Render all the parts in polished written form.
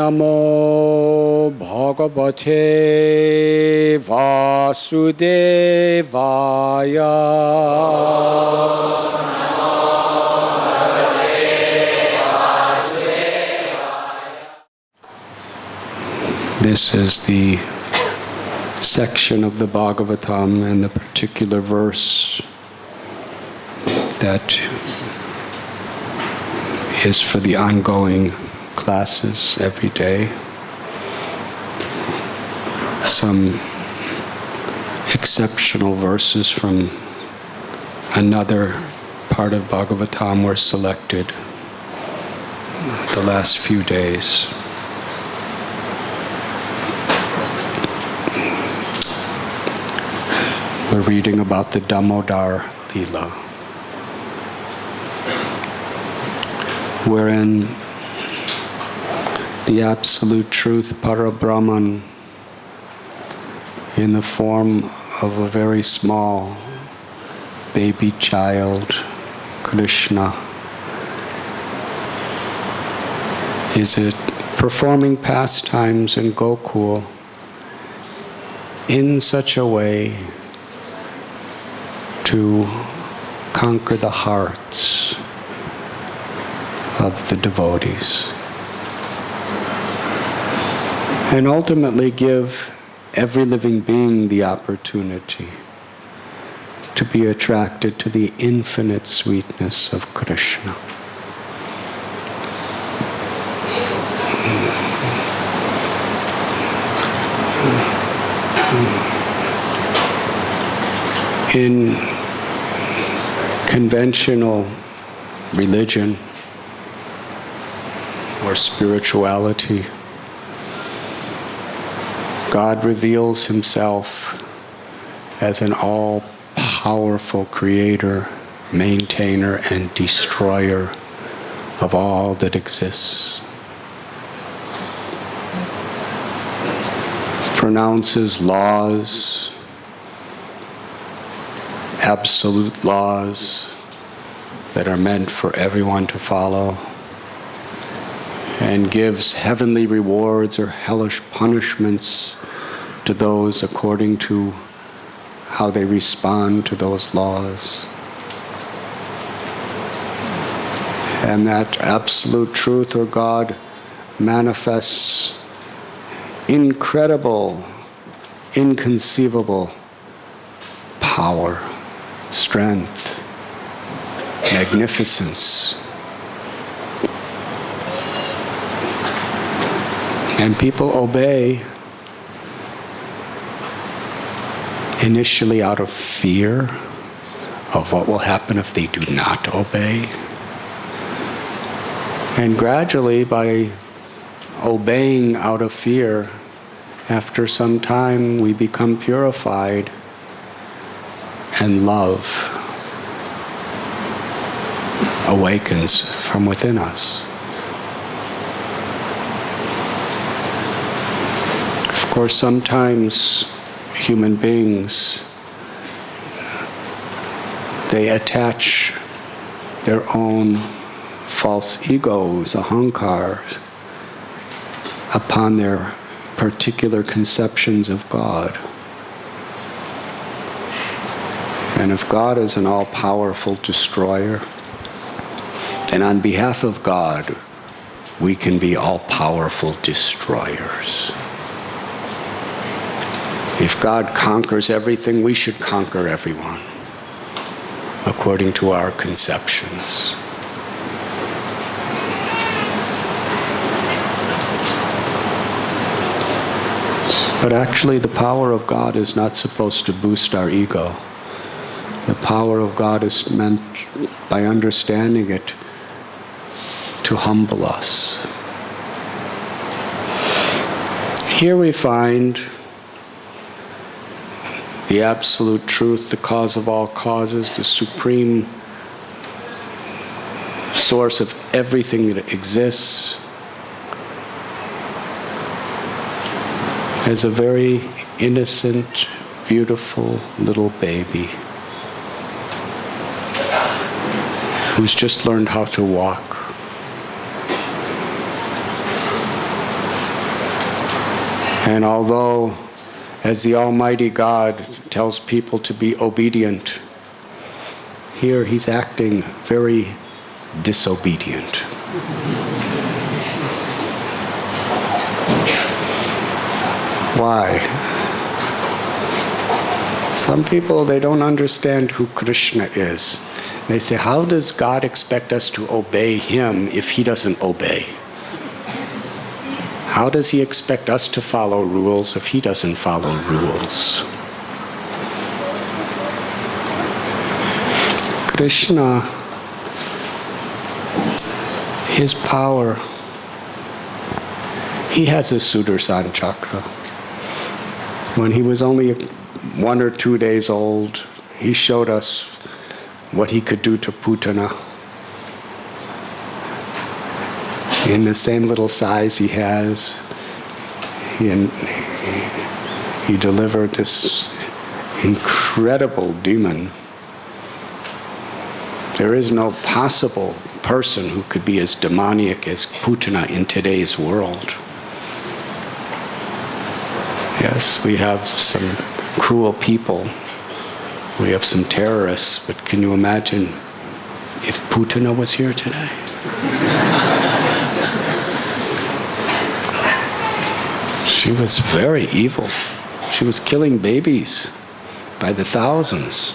Namo Bhagavate Vasudevaya. This is the section of the Bhagavatam and the particular verse that is for the ongoing classes every day. Some exceptional verses from another part of Bhagavatam were selected the last few days. We're reading about the Damodar Leela, wherein the Absolute Truth, Parabrahman, in the form of a very small baby child, Krishna, is it performing pastimes in Gokul in such a way to conquer the hearts of the devotees and ultimately give every living being the opportunity to be attracted to the infinite sweetness of Krishna. In conventional religion or spirituality, God reveals himself as an all-powerful creator, maintainer, and destroyer of all that exists. Pronounces laws, absolute laws that are meant for everyone to follow, and gives heavenly rewards or hellish punishments to those according to how they respond to those laws. And that absolute truth or God manifests incredible, inconceivable power, strength, magnificence. And people obey initially out of fear of what will happen if they do not obey. And gradually, by obeying out of fear, after some time we become purified, and love awakens from within us. Of course, sometimes human beings, they attach their own false egos, ahankar, upon their particular conceptions of God. And if God is an all-powerful destroyer, then on behalf of God, we can be all-powerful destroyers. If God conquers everything, we should conquer everyone, according to our conceptions. But actually, the power of God is not supposed to boost our ego. The power of God is meant, by understanding it, to humble us. Here we find the absolute truth, the cause of all causes, the supreme source of everything that exists, as a very innocent, beautiful little baby who's just learned how to walk. And although, as the Almighty God tells people to be obedient, here he's acting very disobedient. Why? Some people, they don't understand who Krishna is. They say, how does God expect us to obey him if he doesn't obey? How does he expect us to follow rules if he doesn't follow rules? Krishna, his power, he has a Sudarshan chakra. When he was only 1 or 2 days old, he showed us what he could do to Putana. In the same little size he has, he delivered this incredible demon. There is no possible person who could be as demoniac as Putana in today's world. Yes, we have some cruel people. We have some terrorists, but can you imagine if Putana was here today? She was very evil. She was killing babies by the thousands.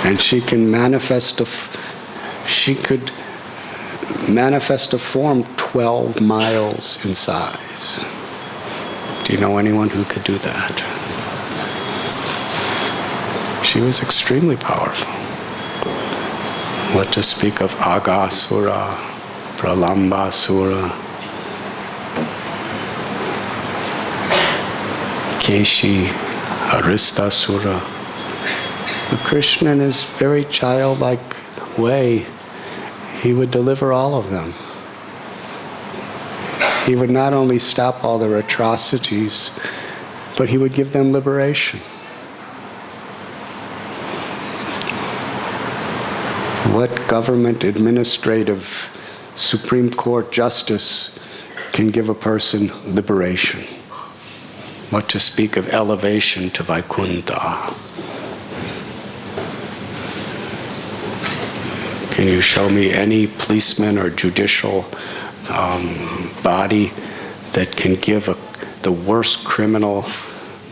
And she could manifest a form 12 miles in size. Do you know anyone who could do that? She was extremely powerful. What to speak of Aghasura, Pralambasura, Keshi, Aristasura. But Krishna, in his very childlike way, he would deliver all of them. He would not only stop all their atrocities, but he would give them liberation. What government, administrative, Supreme Court justice can give a person liberation? What to speak of elevation to Vaikuntha? Can you show me any policeman or judicial body that can give the worst criminal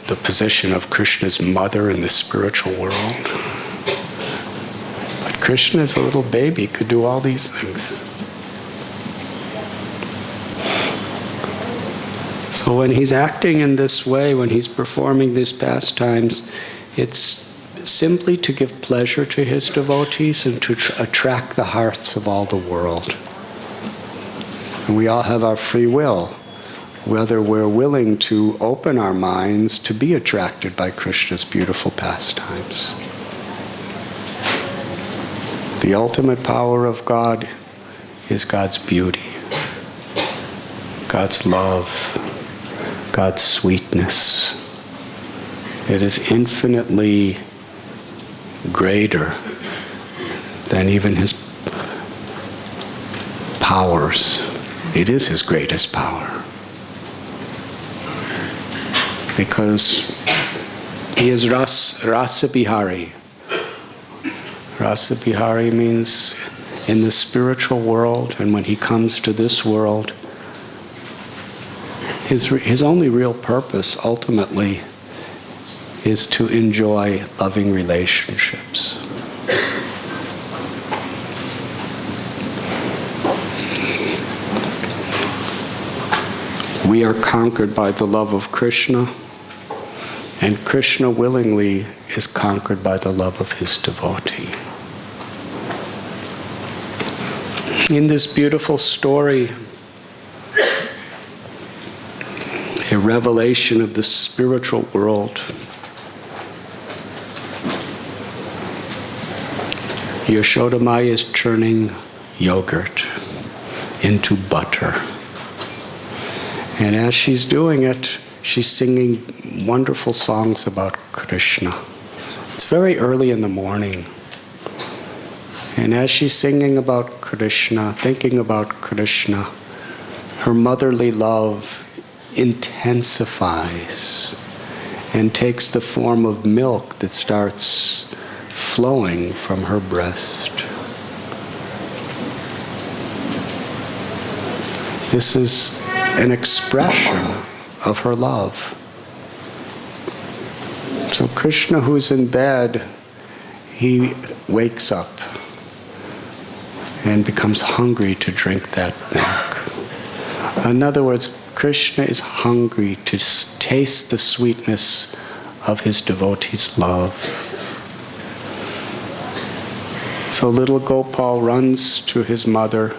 the position of Krishna's mother in the spiritual world? But Krishna, as a little baby, could do all these things. So when he's acting in this way, when he's performing these pastimes, it's simply to give pleasure to his devotees and to attract the hearts of all the world. And we all have our free will, whether we're willing to open our minds to be attracted by Krishna's beautiful pastimes. The ultimate power of God is God's beauty, God's love, God's sweetness. It is infinitely greater than even his powers. It is his greatest power. Because he is Rasa Bihari. Rasa Bihari means in the spiritual world, and when he comes to this world, his only real purpose ultimately is to enjoy loving relationships. We are conquered by the love of Krishna, and Krishna willingly is conquered by the love of his devotee. In this beautiful story, a revelation of the spiritual world, Yashodamaya is churning yogurt into butter. And as she's doing it, she's singing wonderful songs about Krishna. It's very early in the morning. And as she's singing about Krishna, thinking about Krishna, her motherly love intensifies and takes the form of milk that starts flowing from her breast. This is an expression of her love. So Krishna, who's in bed, he wakes up and becomes hungry to drink that milk. In other words, Krishna is hungry to taste the sweetness of his devotees' love. So little Gopal runs to his mother,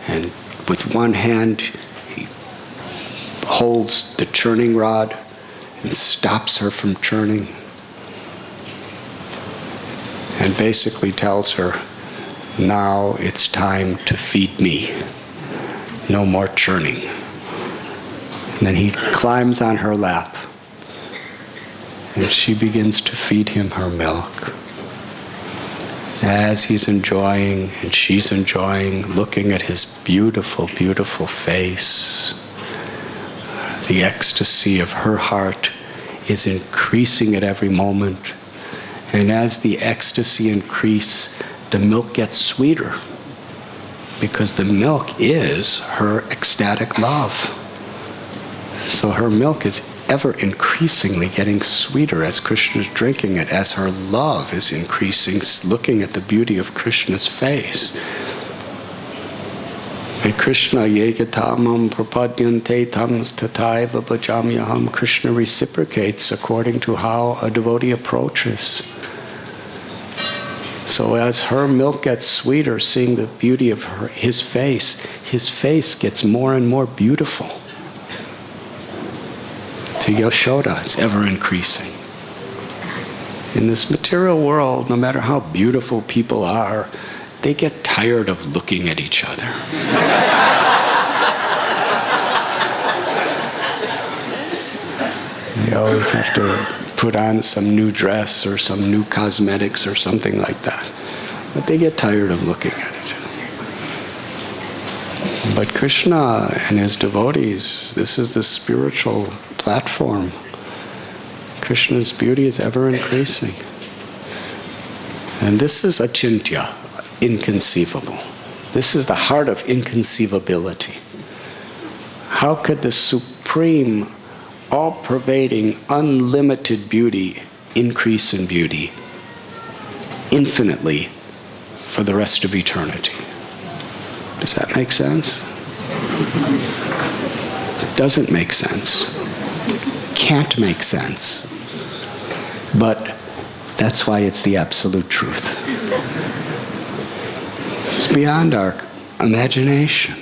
and with one hand he holds the churning rod and stops her from churning, and basically tells her, now it's time to feed me. No more churning. And then he climbs on her lap, and she begins to feed him her milk. As he's enjoying and she's enjoying, looking at his beautiful, beautiful face, the ecstasy of her heart is increasing at every moment. And as the ecstasy increases, the milk gets sweeter, because the milk is her ecstatic love. So her milk is ever increasingly getting sweeter as Krishna's drinking it, as her love is increasing, looking at the beauty of Krishna's face. And Krishna yegatamam prapadyante tams tataiva bhajamyaham. Krishna reciprocates according to how a devotee approaches. So as her milk gets sweeter, seeing the beauty of his face gets more and more beautiful. To Yashoda, it's ever increasing. In this material world, no matter how beautiful people are, they get tired of looking at each other. They always have to put on some new dress or some new cosmetics or something like that. But they get tired of looking at it. But Krishna and his devotees, this is the spiritual platform. Krishna's beauty is ever increasing. And this is achintya, inconceivable. This is the heart of inconceivability. How could the supreme, all-pervading, unlimited beauty increase in beauty infinitely for the rest of eternity? Does that make sense? It doesn't make sense. Can't make sense. But that's why it's the absolute truth. It's beyond our imagination.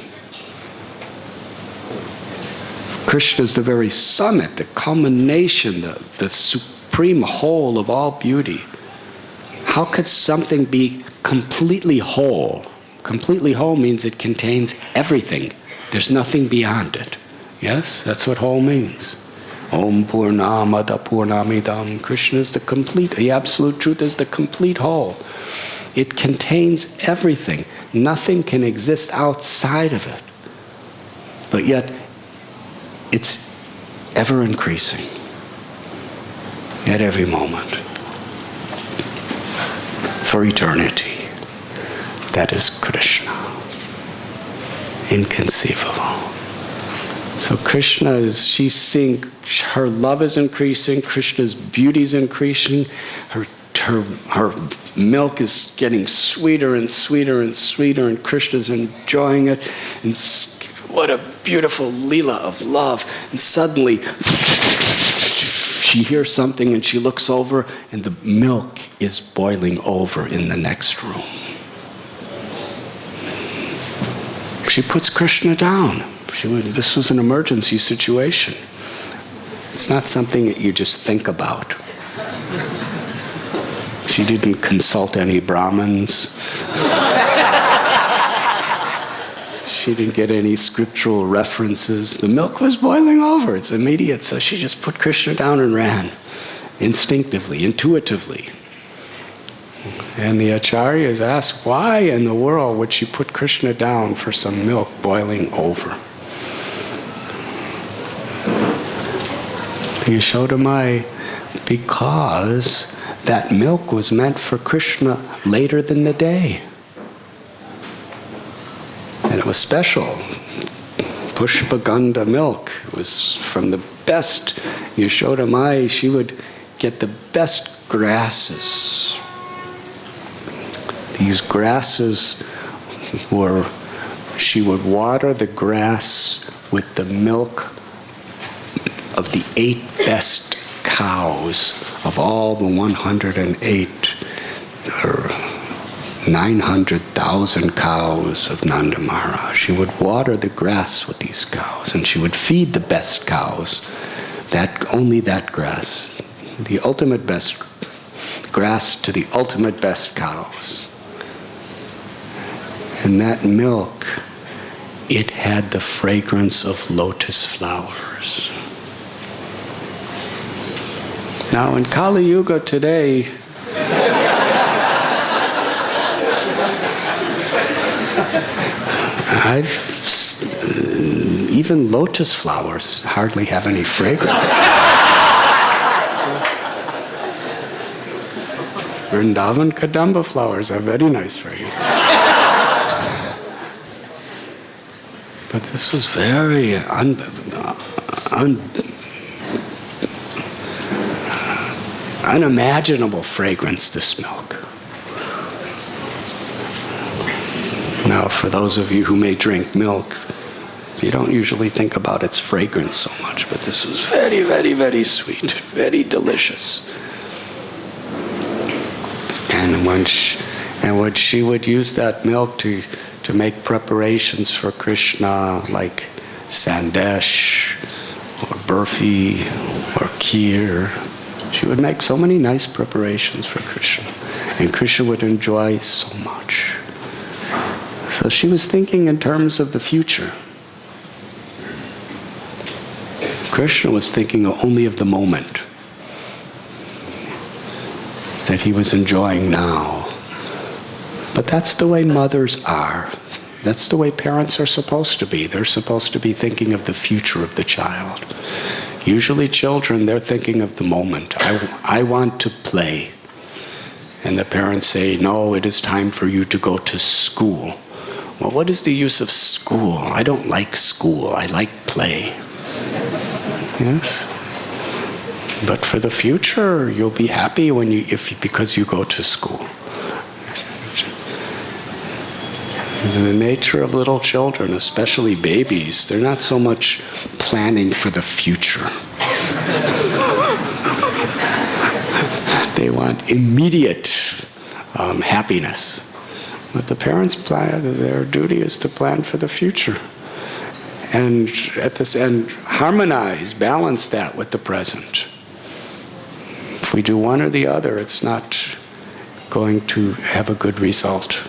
Krishna is the very summit, the culmination, the supreme whole of all beauty. How could something be completely whole? Completely whole means it contains everything. There's nothing beyond it. Yes? That's what whole means. Om Purnamada Purnamidam. Krishna is the absolute truth is the complete whole. It contains everything. Nothing can exist outside of it. But yet, it's ever increasing at every moment. For eternity. That is Krishna. Inconceivable. So Krishna she's seeing, her love is increasing, Krishna's beauty is increasing, her milk is getting sweeter and sweeter and sweeter, and Krishna's enjoying it. And what a beautiful Leela of love. And suddenly, she hears something and she looks over, and the milk is boiling over in the next room. She puts Krishna down. This was an emergency situation. It's not something that you just think about. She didn't consult any Brahmins. She didn't get any scriptural references. The milk was boiling over. It's immediate. So she just put Krishna down and ran. Instinctively, intuitively. And the acharyas asked, why in the world would she put Krishna down for some milk boiling over? Yashoda Mai, because that milk was meant for Krishna later than the day. And it was special. Pushpaganda milk. It was from the best. Yashoda Mai, she would get the best grasses. These grasses were, she would water the grass with the milk of the 8 best cows of all the 108 or 900,000 cows of Nanda Maharaj. She would water the grass with these cows, and she would feed the best cows, only that grass, the ultimate best grass to the ultimate best cows. And that milk, it had the fragrance of lotus flowers. Now in Kali Yuga today, even lotus flowers hardly have any fragrance. Vrindavan Kadamba flowers have very nice fragrance. But this was very unimaginable fragrance, this milk. Now, for those of you who may drink milk, you don't usually think about its fragrance so much, but this was very, very, very sweet, very delicious. And when she would use that milk to make preparations for Krishna, like sandesh, or burfi, or kheer, she would make so many nice preparations for Krishna, and Krishna would enjoy so much. So she was thinking in terms of the future. Krishna was thinking only of the moment that he was enjoying now. But that's the way mothers are. That's the way parents are supposed to be. They're supposed to be thinking of the future of the child. Usually children, they're thinking of the moment. I want to play. And the parents say, no, it is time for you to go to school. Well, what is the use of school? I don't like school. I like play. Yes? But for the future, you'll be happy because you go to school. The nature of little children, especially babies, they're not so much planning for the future. They want immediate happiness. But the parents' their duty is to plan for the future. And at this end, harmonize, balance that with the present. If we do one or the other, it's not going to have a good result.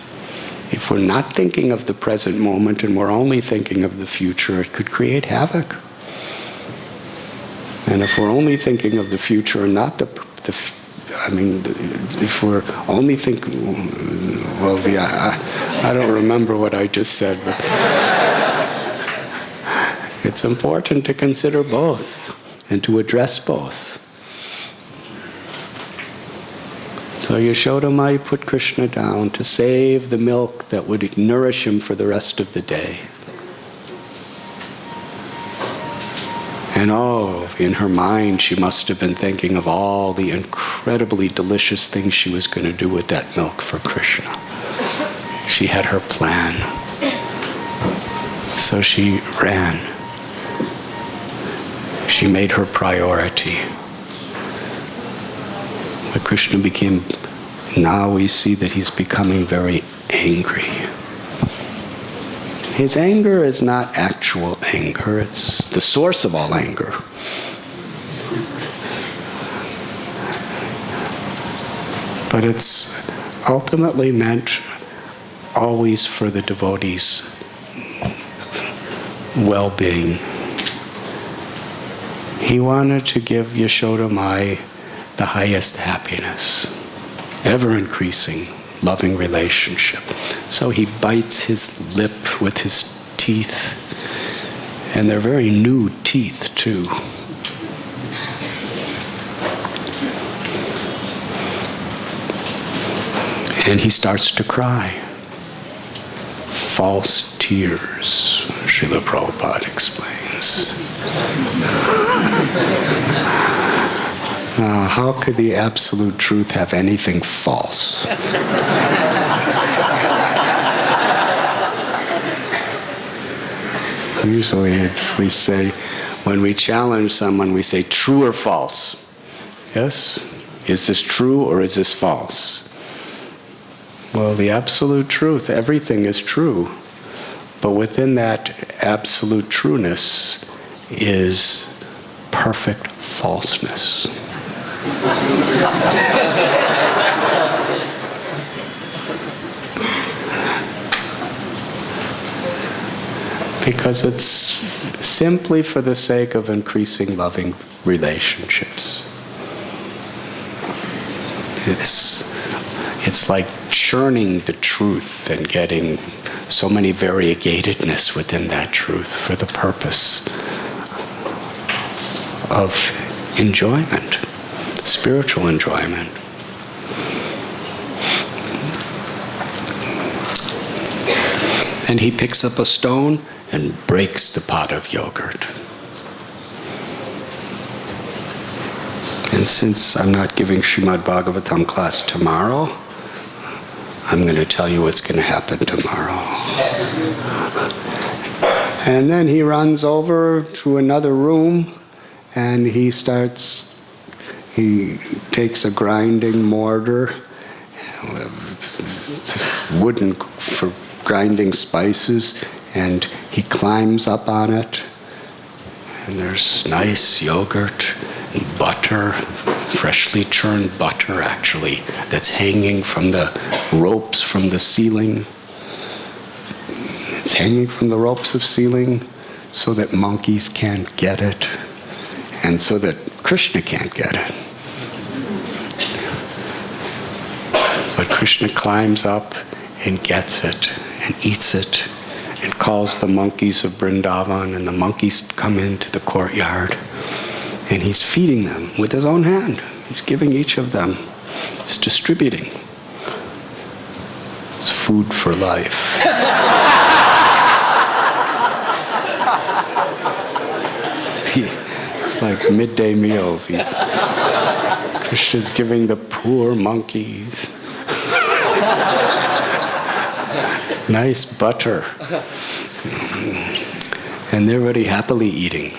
If we're not thinking of the present moment and we're only thinking of the future, it could create havoc. And if we're only thinking of the future and not if we're only thinking, well, I don't remember what I just said, but it's important to consider both and to address both. So Yashoda Mai put Krishna down to save the milk that would nourish him for the rest of the day. And in her mind, she must have been thinking of all the incredibly delicious things she was going to do with that milk for Krishna. She had her plan. So she ran. She made her priority. But Krishna now we see that he's becoming very angry. His anger is not actual anger, it's the source of all anger. But it's ultimately meant always for the devotee's well-being. He wanted to give Yashoda Mai the highest happiness, ever-increasing, loving relationship. So he bites his lip with his teeth, and they're very new teeth too. And he starts to cry. False tears, Srila Prabhupada explains. Now, how could the absolute truth have anything false? Usually we say, when we challenge someone, we say true or false. Yes? Is this true or is this false? Well, the absolute truth, everything is true. But within that absolute trueness is perfect falseness. Because it's simply for the sake of increasing loving relationships. It's like churning the truth and getting so many variegatedness within that truth for the purpose of enjoyment, spiritual enjoyment. And he picks up a stone and breaks the pot of yogurt. And since I'm not giving Srimad Bhagavatam class tomorrow, I'm going to tell you what's going to happen tomorrow. And then he runs over to another room and he takes a grinding mortar, wooden for grinding spices, and he climbs up on it. And there's nice yogurt and butter, freshly churned butter actually, that's hanging from the ropes from the ceiling. It's hanging from the ropes of ceiling so that monkeys can't get it and so that Krishna can't get it. But Krishna climbs up and gets it and eats it and calls the monkeys of Vrindavan, and the monkeys come into the courtyard and he's feeding them with his own hand. He's giving each of them. He's distributing. It's food for life. It's like midday meals. Krishna's giving the poor monkeys nice butter. And they're very happily eating.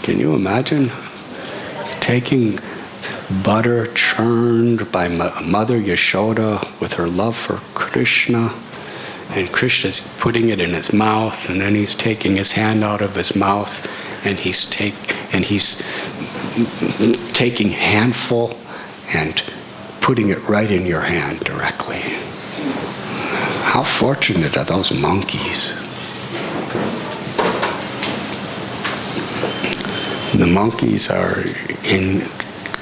Can you imagine taking butter churned by Mother Yashoda with her love for Krishna, and Krishna's putting it in his mouth, and then he's taking his hand out of his mouth, and he's taking handful and putting it right in your hand directly. How fortunate are those monkeys? The monkeys are in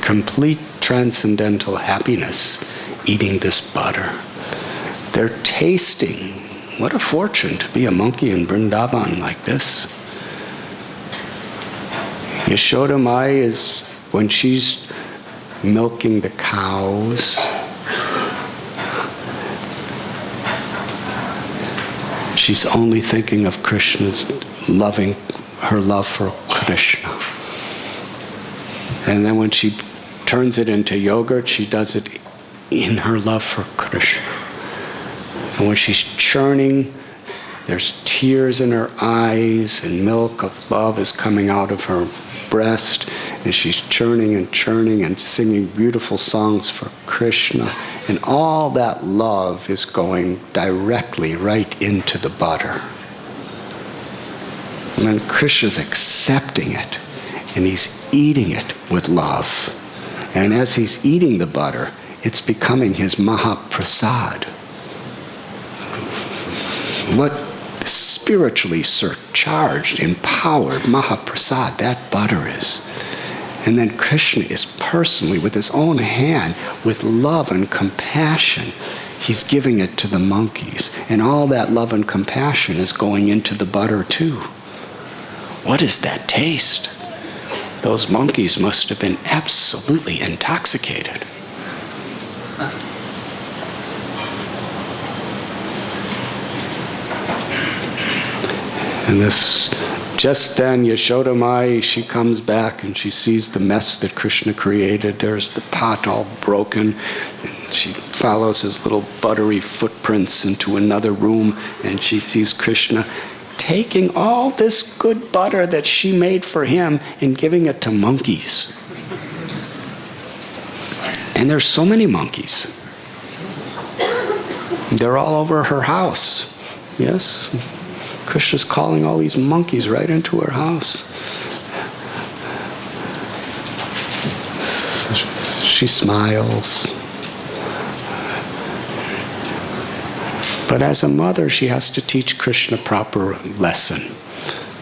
complete transcendental happiness eating this butter. They're tasting. What a fortune to be a monkey in Vrindavan like this. Yashoda Mai is, when she's milking the cows, she's only thinking of Krishna's her love for Krishna. And then when she turns it into yogurt, she does it in her love for Krishna. And when she's churning, there's tears in her eyes and milk of love is coming out of her breast, and she's churning and singing beautiful songs for Krishna, and all that love is going directly right into the butter. And then Krishna's accepting it, and he's eating it with love. And as he's eating the butter, it's becoming his Mahaprasad. What spiritually surcharged, empowered Mahaprasad that butter is. And then Krishna is personally, with his own hand, with love and compassion, he's giving it to the monkeys. And all that love and compassion is going into the butter too. What is that taste? Those monkeys must have been absolutely intoxicated. And just then Yashoda Mai, she comes back and she sees the mess that Krishna created. There's the pot all broken. She follows his little buttery footprints into another room, and she sees Krishna taking all this good butter that she made for him and giving it to monkeys. And there's so many monkeys. They're all over her house. Yes? Krishna's calling all these monkeys right into her house. She smiles. But as a mother, she has to teach Krishna proper lesson.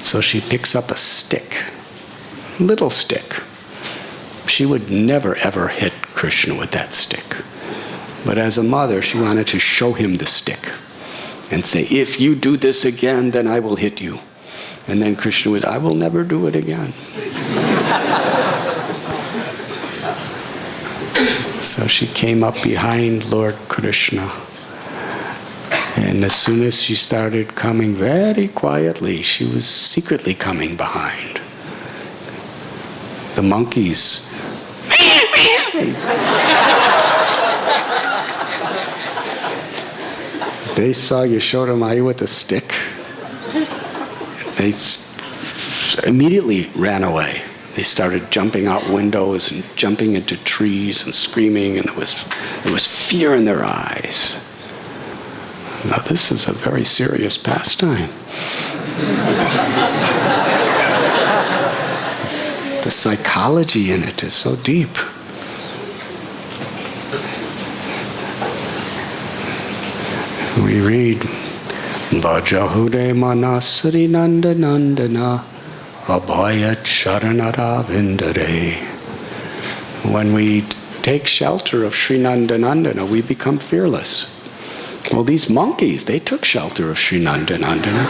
So she picks up a stick, little stick. She would never ever hit Krishna with that stick. But as a mother, she wanted to show him the stick and say, if you do this again, then I will hit you. And then Krishna would, I will never do it again. So she came up behind Lord Krishna. And as soon as she started coming very quietly, she was secretly coming behind. The monkeys. They saw Yashoda Maya with a stick. They immediately ran away. They started jumping out windows and jumping into trees and screaming, and there was fear in their eyes. Now this is a very serious pastime. The psychology in it is so deep. We read, Vajahude manasri nanda nandana abhayat sharanara vindare. When we take shelter of Sri Nanda Nandana, we become fearless. Well, these monkeys, they took shelter of Sri Nanda Nandana.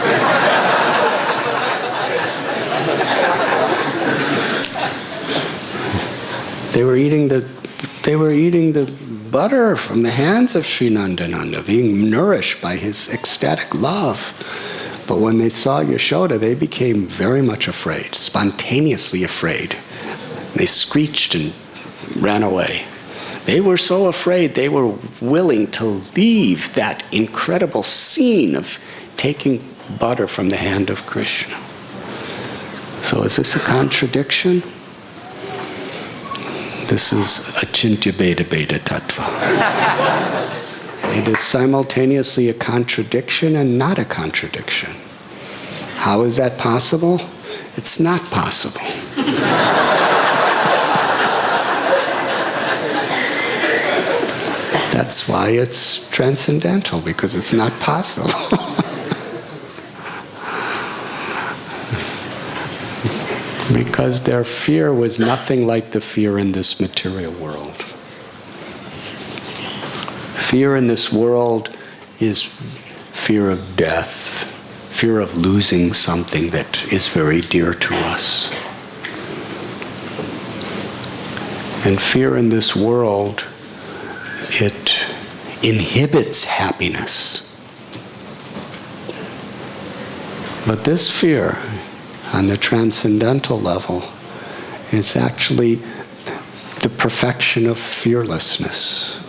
They were eating the butter from the hands of Sri Nandananda, being nourished by his ecstatic love. But when they saw Yashoda, they became very much afraid, spontaneously afraid. They screeched and ran away. They were so afraid they were willing to leave that incredible scene of taking butter from the hand of Krishna. So is this a contradiction? This is achintya beda beda tattva. It is simultaneously a contradiction and not a contradiction. How is that possible? It's not possible. That's why it's transcendental, because it's not possible. Because their fear was nothing like the fear in this material world. Fear in this world is fear of death, fear of losing something that is very dear to us. And fear in this world, it inhibits happiness. But this fear, on the transcendental level, is actually the perfection of fearlessness.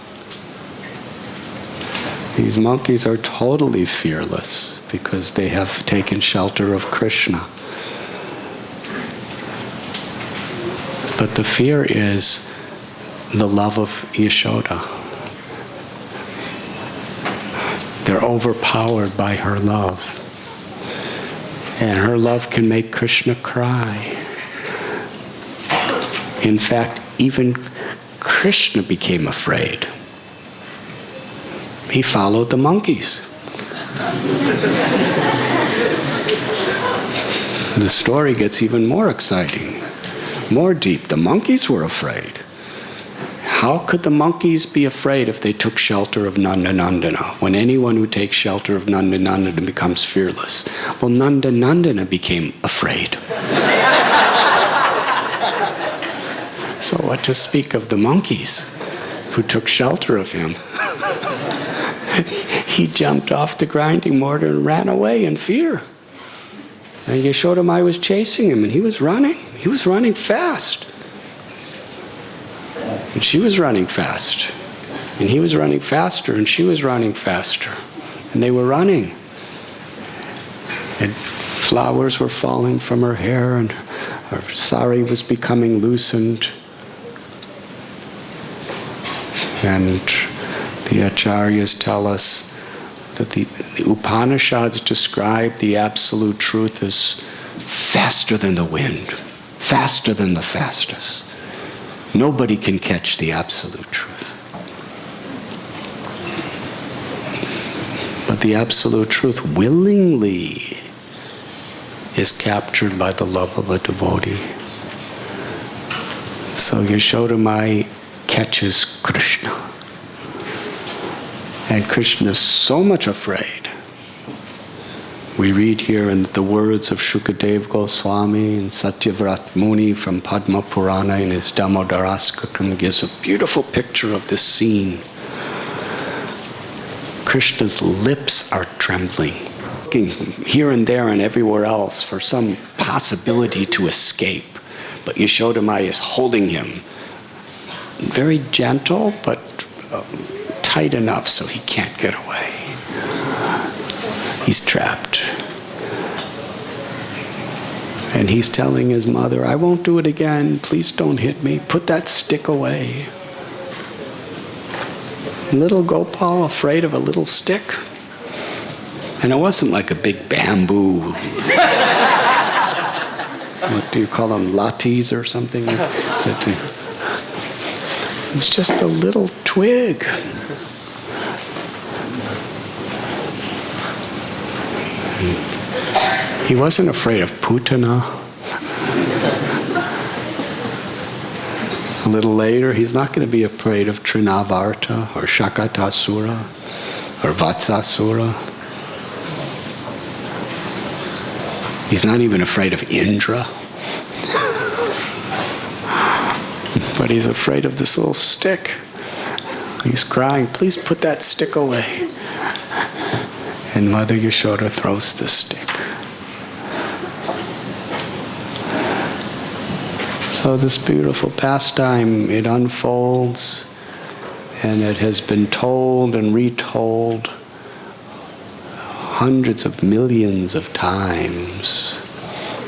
These monkeys are totally fearless because they have taken shelter of Krishna. But the fear is the love of Yashoda. They're overpowered by her love. And her love can make Krishna cry. In fact, even Krishna became afraid. He followed the monkeys. The story gets even more exciting, more deep. The monkeys were afraid. How could the monkeys be afraid if they took shelter of Nanda Nandana? When anyone who takes shelter of Nanda Nandana becomes fearless. Well, Nanda Nandana became afraid. So what to speak of the monkeys who took shelter of him? He jumped off the grinding mortar and ran away in fear. And Yashoda Mai was chasing him, and he was running. He was running fast. And she was running fast. And he was running faster, and she was running faster. And they were running. And flowers were falling from her hair, and her sari was becoming loosened. And the Acharyas tell us that the Upanishads describe the absolute truth as faster than the wind, faster than the fastest. Nobody can catch the absolute truth. But the absolute truth willingly is captured by the love of a devotee. So Yashoda Mai catches Krishna. And Krishna is so much afraid. We read here in the words of Shukadeva Goswami and Satyavrat Muni from Padma Purana in his Damodaraskakam gives a beautiful picture of this scene. Krishna's lips are trembling, looking here and there and everywhere else for some possibility to escape. But Yashoda Mai is holding him. Very gentle, but tight enough so he can't get away. He's trapped. And he's telling his mother, I won't do it again. Please don't hit me. Put that stick away. Little Gopal afraid of a little stick. And it wasn't like a big bamboo. What do you call them? Lathis or something? It's just a little twig. He wasn't afraid of Putana. A little later, he's not going to be afraid of Trinavarta or Shakatasura or Vatsasura. He's not even afraid of Indra. But he's afraid of this little stick. He's crying, please put that stick away. And Mother Yashoda throws the stick. So this beautiful pastime, it unfolds, and it has been told and retold hundreds of millions of times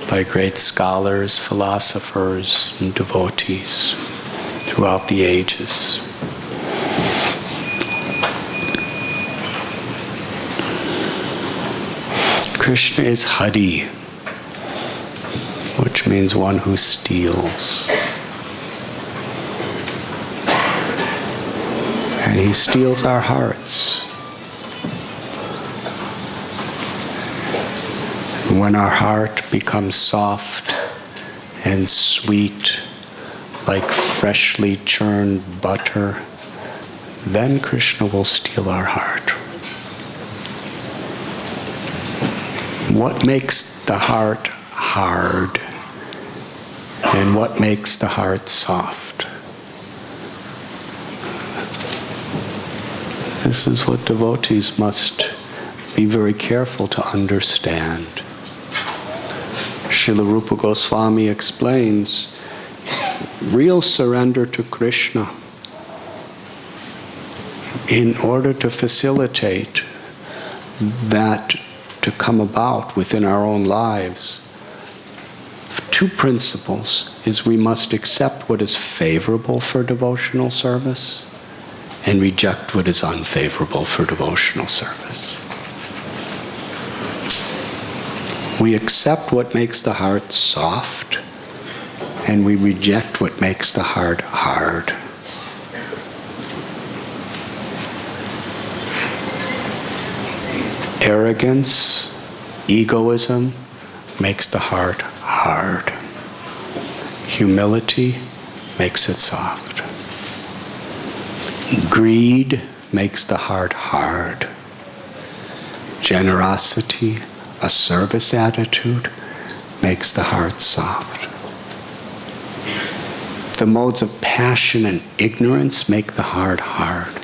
by great scholars, philosophers, and devotees throughout the ages. Krishna is Hari, which means one who steals. And he steals our hearts. When our heart becomes soft and sweet, like freshly churned butter, then Krishna will steal our heart. What makes the heart hard? And what makes the heart soft? This is what devotees must be very careful to understand. Srila Rupa Goswami explains real surrender to Krishna in order to facilitate that to come about within our own lives. Two principles is we must accept what is favorable for devotional service and reject what is unfavorable for devotional service. We accept what makes the heart soft, and we reject what makes the heart hard. Arrogance, egoism makes the heart hard. Humility makes it soft. Greed makes the heart hard. Generosity, a service attitude, makes the heart soft. The modes of passion and ignorance make the heart hard.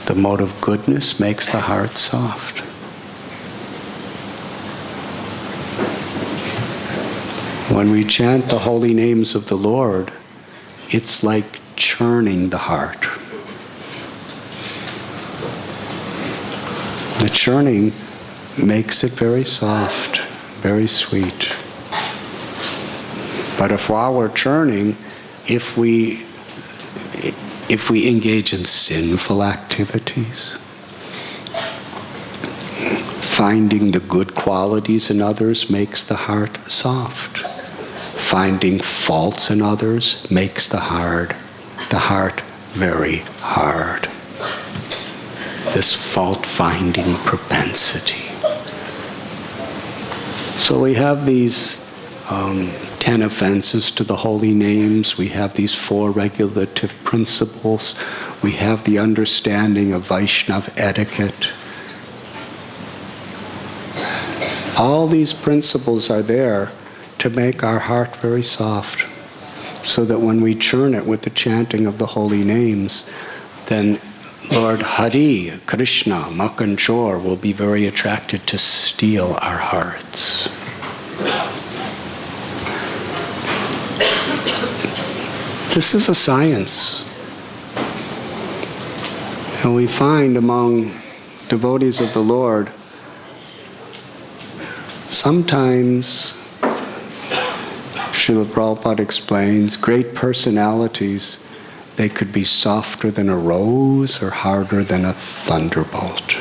The mode of goodness makes the heart soft. When we chant the holy names of the Lord, it's like churning the heart. The churning makes it very soft, very sweet. But if while we're churning, if we engage in sinful activities, finding the good qualities in others makes the heart soft. Finding faults in others makes the heart very hard. This fault-finding propensity. So we have these 10 offenses to the holy names. We have these 4 regulative principles. We have the understanding of Vaishnava etiquette. All these principles are there to make our heart very soft, so that when we churn it with the chanting of the holy names, then Lord Hari, Krishna, Makanchor will be very attracted to steal our hearts. This is a science. And we find among devotees of the Lord, sometimes, Srila Prabhupada explains, great personalities, they could be softer than a rose or harder than a thunderbolt,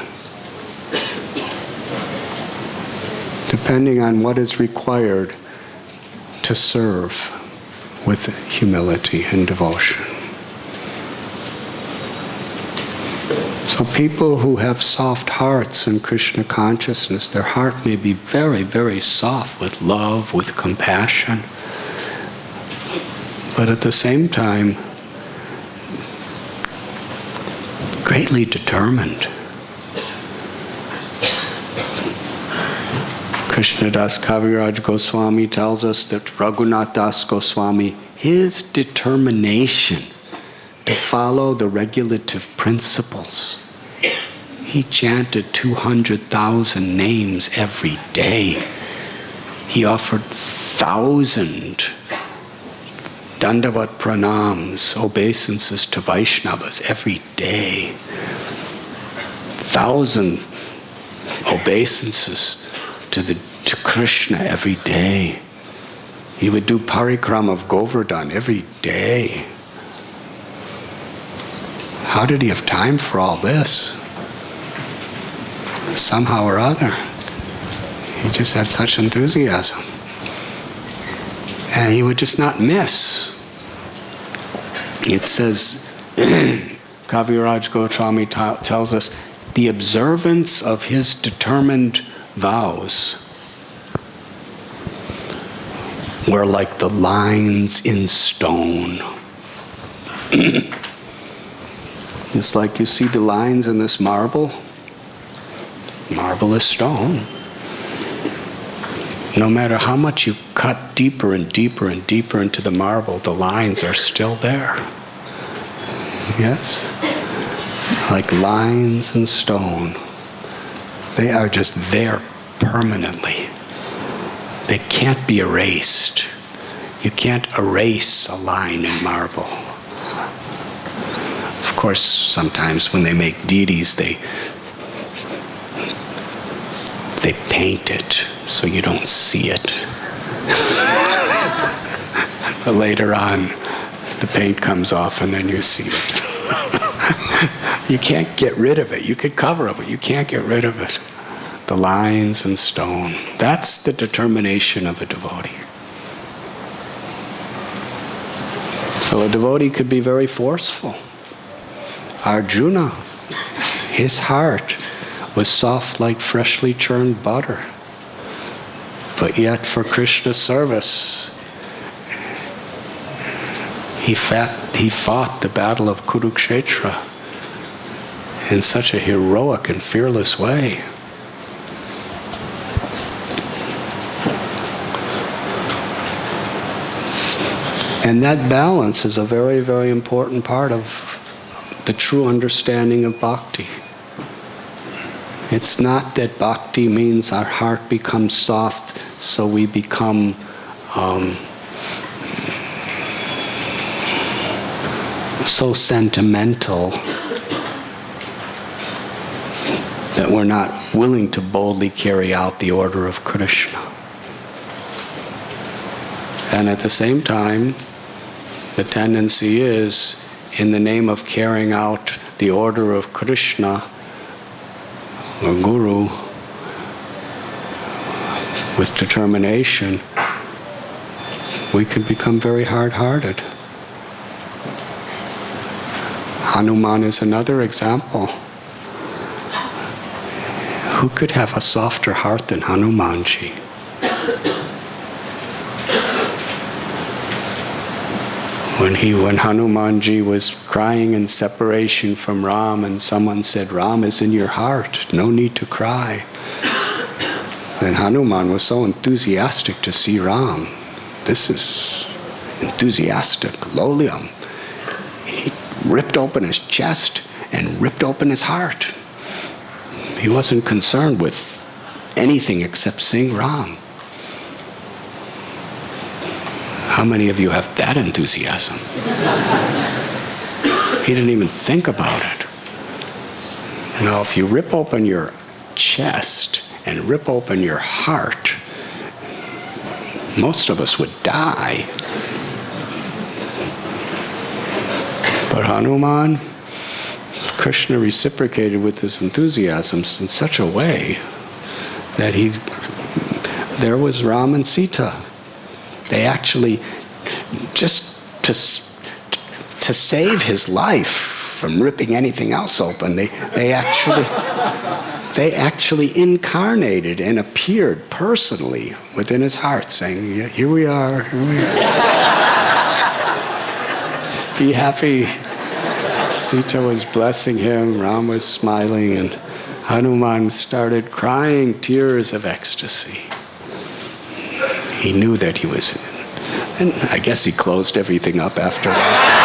depending on what is required to serve with humility and devotion. So people who have soft hearts in Krishna consciousness, their heart may be very, very soft with love, with compassion, but at the same time, greatly determined. Krishnadas Kaviraj Goswami tells us that Raghunath Das Goswami, his determination to follow the regulative principles, he chanted 200,000 names every day. He offered 1,000 Dandavat pranams, obeisances to Vaishnavas every day. 1,000 obeisances to Krishna every day. He would do parikram of Govardhan every day. How did he have time for all this? Somehow or other. He just had such enthusiasm. And he would just not miss. It says, Kaviraj Goswami tells us, the observance of his determined vows were like the lines in stone. It's like you see the lines in this marble. Marble is stone. No matter how much you cut deeper and deeper and deeper into the marble, the lines are still there. Yes? Like lines in stone. They are just there permanently. They can't be erased. You can't erase a line in marble. Of course, sometimes when they make deities, they paint it so you don't see it. But later on, the paint comes off and then you see it. You can't get rid of it. You could cover it, but you can't get rid of it. The lines and stone. That's the determination of a devotee. So a devotee could be very forceful. Arjuna, his heart was soft like freshly churned butter. But yet for Krishna's service, he fought the battle of Kurukshetra in such a heroic and fearless way. And that balance is a very, very important part of the true understanding of bhakti. It's not that bhakti means our heart becomes soft so we become so sentimental that we're not willing to boldly carry out the order of Krishna. And at the same time, the tendency is, in the name of carrying out the order of Krishna or Guru with determination, we can become very hard-hearted. Hanuman is another example. Who could have a softer heart than Hanumanji? When Hanumanji was crying in separation from Ram, and someone said, "Ram is in your heart, no need to cry." Then Hanuman was so enthusiastic to see Ram. This is enthusiastic, lolium. He ripped open his chest and ripped open his heart. He wasn't concerned with anything except seeing Ram. How many of you have that enthusiasm? He didn't even think about it. Now, if you rip open your chest and rip open your heart, most of us would die. But Hanuman, Krishna reciprocated with his enthusiasms in such a way that there was Ram and Sita. They actually, just to save his life from ripping anything else open, they actually incarnated and appeared personally within his heart, saying, "Yeah, here we are, here we are." Be happy. Sita was blessing him, Ram was smiling, and Hanuman started crying tears of ecstasy. He knew that he was, and I guess he closed everything up after that.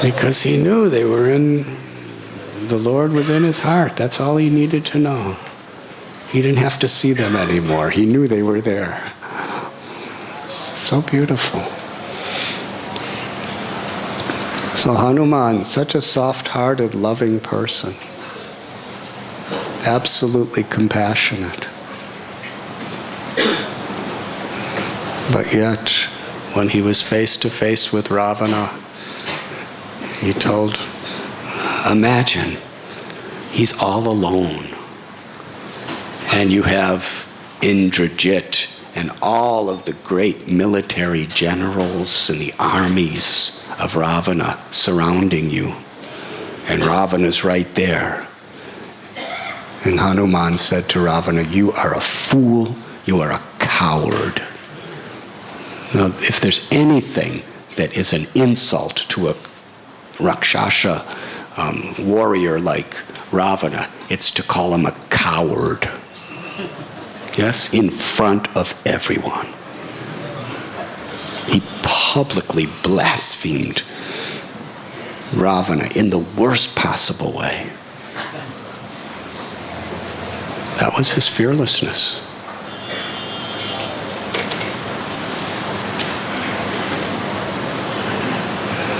Because he knew they were the Lord was in his heart. That's all he needed to know. He didn't have to see them anymore. He knew they were there. So beautiful. So Hanuman, such a soft-hearted, loving person. Absolutely compassionate. But yet, when he was face to face with Ravana, he told, imagine, he's all alone. And you have Indrajit and all of the great military generals and the armies of Ravana surrounding you. And Ravana's right there. And Hanuman said to Ravana, "You are a fool, you are a coward." Now, if there's anything that is an insult to a Rakshasa warrior like Ravana, it's to call him a coward. Yes, in front of everyone. He publicly blasphemed Ravana in the worst possible way. That was his fearlessness.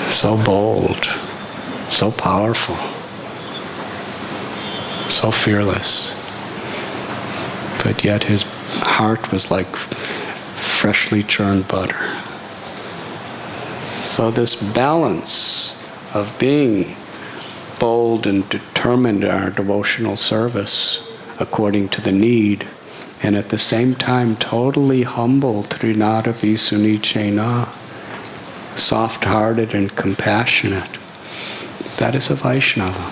So bold, so powerful, so fearless. But yet his heart was like freshly churned butter. So this balance of being bold and determined in our devotional service according to the need, and at the same time totally humble, Trinada Visunichena, soft-hearted and compassionate, that is a Vaishnava.